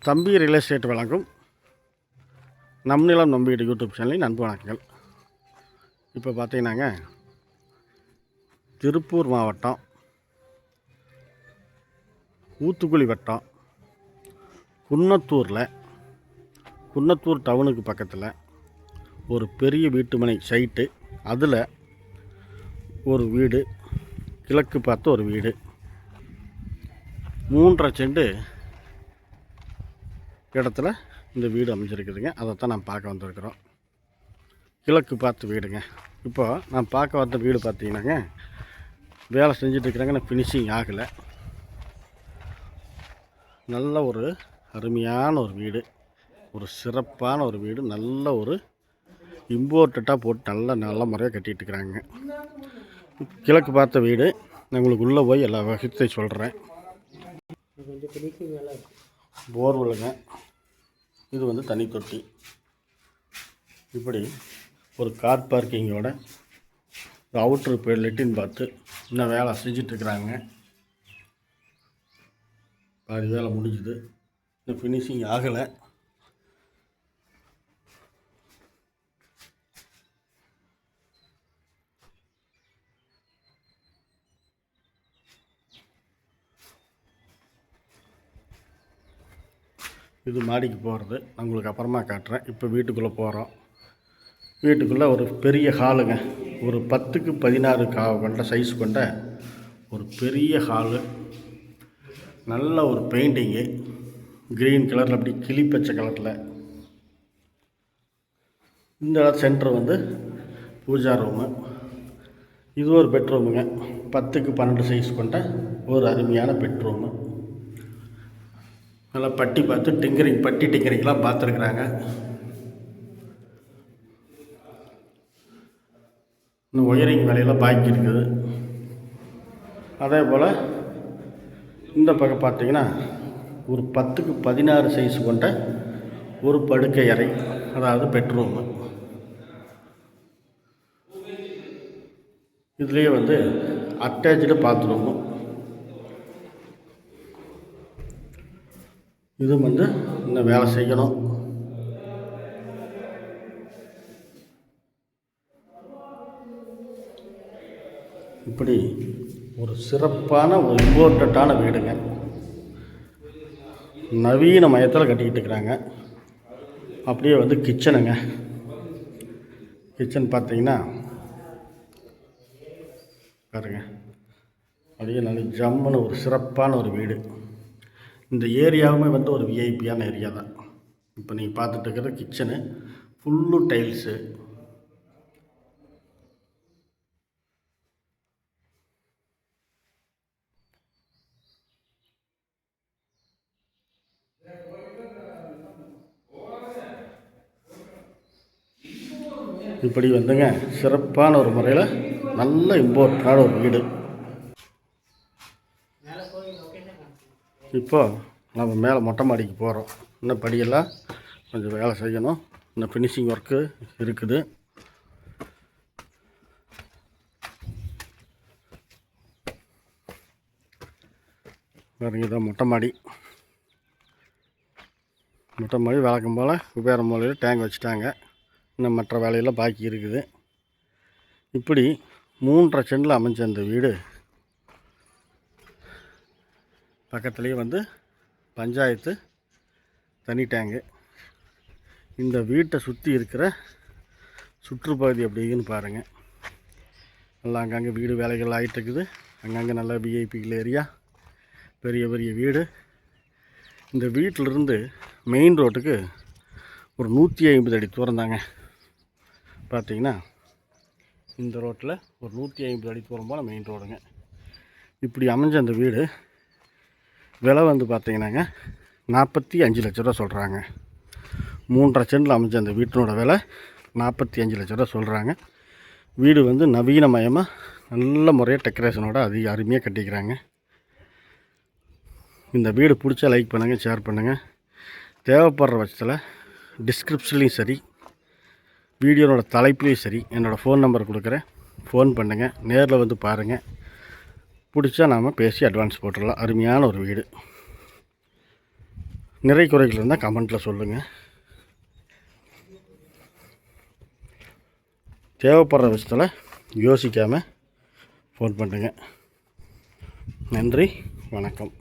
தம்பி real estate வழங்கும் நம் நிலம் நம் வீடு யூடியூப் சேனலின் அன்பு வணக்கங்கள். இப்போ பார்த்தீங்கன்னாங்க, திருப்பூர் மாவட்டம் ஊத்துக்குளி வட்டம் குன்னத்தூர் டவுனுக்கு பக்கத்தில் ஒரு பெரிய வீட்டுமனை சைட்டு. அதில் ஒரு வீடு, கிழக்கு பார்த்த ஒரு வீடு, 3.5 சென்ட் இடத்துல இந்த வீடு அமைஞ்சிருக்குதுங்க. அதைத்தான் நான் பார்க்க வந்திருக்கிறோம். கிழக்கு பார்த்து வீடுங்க. இப்போ நான் பார்க்க வந்த வீடு பார்த்தீங்கன்னாங்க, வேலை செஞ்சிட்ருக்குறாங்க, நான் ஃபினிஷிங் ஆகலை. நல்ல ஒரு அருமையான ஒரு வீடு, ஒரு சிறப்பான ஒரு வீடு, நல்ல ஒரு இம்போர்ட்டடாக போட்டு நல்ல முறையாக கட்டிகிட்ருக்குறாங்க. கிழக்கு பார்த்த வீடு. நான் உங்களுக்கு உள்ளே போய் எல்லா வகைத்தையும் சொல்கிறேன். போர்வெலுங்க, இது வந்து தனி தொட்டி. இப்படி ஒரு கார் பார்க்கிங்கோட அவுட்ரு போய் லெட்டின் பார்த்து இன்னும் வேலை செஞ்சிட்ருக்குறாங்க. பாதி வேலை முடிஞ்சுது, இன்னும் ஃபினிஷிங் ஆகலை. இது மாடிக்கு போகிறது, நான் உங்களுக்கு அப்புறமா காட்டுறேன். இப்போ வீட்டுக்குள்ளே போகிறோம். வீட்டுக்குள்ளே ஒரு பெரிய ஹாலுங்க, ஒரு 10க்கு 16 கொண்ட சைஸ் கொண்ட ஒரு பெரிய ஹாலு. நல்ல ஒரு பெயிண்டிங்கு, க்ரீன் கலரில், அப்படி கிளிப்பச்சை கலரில். இந்த இடம் சென்டர் வந்து பூஜா ரூமு. இது ஒரு பெட்ரூமுங்க, 10க்கு 12 சைஸ் கொண்ட ஒரு அருமையான பெட்ரூமு. நல்லா பட்டி டிங்கரிங்லாம் பார்த்துருக்குறாங்க. இன்னும் ஒயரிங் வேலையெல்லாம் பாக்கி இருக்குது. அதே போல் இந்த பக்கம் பார்த்தீங்கன்னா, ஒரு 10க்கு 16 சைஸ் கொண்ட ஒரு படுக்கை அறை, அதாவது பெட்ரூமு. இதுலேயே வந்து அட்டாச்சு பாத்ரூமு. இது வந்து இன்னும் வேலை செய்யணும். இப்படி ஒரு சிறப்பான ஒரு இம்போர்ட்டடான வீடுங்க. நவீன மயத்தில் கட்டிக்கிட்டு இருக்கிறாங்க. அப்படியே வந்து கிச்சனுங்க. கிச்சன் பார்த்தீங்கன்னா பாருங்க, அப்படியே நல்ல ஜம்முன்னு ஒரு சிறப்பான ஒரு வீடு. இந்த ஏரியாவுமே வந்து ஒரு விஐபியான ஏரியா தான். இப்போ நீங்கள் பார்த்துட்டு இருக்கிற கிச்சனு ஃபுல்லு டைல்ஸு. இப்படி வந்துங்க சிறப்பான ஒரு முறையில் நல்ல இம்போர்ட்டடான ஒரு வீடு. இப்போ நம்ம மேலே மொட்டை மாடிக்கு போகிறோம். இன்னும் படியெல்லாம் கொஞ்சம் வேலை செய்யணும். இன்னும் ஃபினிஷிங் ஒர்க்கு இருக்குது. பாருங்க, இதான் மொட்டை மாடி. வழக்கம் போல் குபேர மூலையில் டேங்க் வச்சுட்டாங்க. இன்னும் மற்ற வேலையெல்லாம் பாக்கி இருக்குது. இப்படி 3.5 சென்டில் அமைஞ்ச அந்த வீடு பக்கத்துலேயே வந்து பஞ்சாயத்து தனி டேங்கு. இந்த வீட்டை சுற்றி இருக்கிற சுற்றுப்பகுதி எப்படின்னு பாருங்கள். நல்லா அங்கங்கே வீடு வேலைகள் ஆகிட்டுருக்குது. அங்கங்கே நல்லா விஐபிகள் ஏரியா, பெரிய பெரிய வீடு. இந்த வீட்டிலிருந்து மெயின் ரோட்டுக்கு ஒரு 150 அடி தூரம் தாங்க. பார்த்தீங்கன்னா இந்த ரோட்டில் ஒரு 150 அடி தூரம் போல் மெயின் ரோடுங்க. இப்படி அமைஞ்ச அந்த வீடு விலை வந்து பார்த்தீங்கன்னாங்க 45 லட்ச ரூபா சொல்கிறாங்க. 3.5 சென்டில் அமைஞ்ச அந்த வீட்டினோட விலை 45 லட்ச ரூபா சொல்கிறாங்க. வீடு வந்து நவீனமயமாக நல்ல முறையாக டெக்கரேஷனோட அருமையாக கட்டிக்கிறாங்க. இந்த வீடு பிடிச்சா லைக் பண்ணுங்கள், ஷேர் பண்ணுங்கள். தேவைப்படுற பட்சத்தில் டிஸ்கிரிப்ஷன்லேயும் சரி, வீடியோனோட தலைப்புலேயும் சரி என்னோடய ஃபோன் நம்பர் கொடுக்குறேன். ஃபோன் பண்ணுங்கள், நேரில் வந்து பாருங்கள். பிடிச்சா நாம் பேசி அட்வான்ஸ் போட்டுடலாம். அருமையான ஒரு வீடு. நிறை குறைகள் இருந்தால் கமெண்ட்டில் சொல்லுங்கள். தேவைப்படுற விஷயத்தில் யோசிக்காமல் ஃபோன் பண்ணுங்கள். நன்றி, வணக்கம்.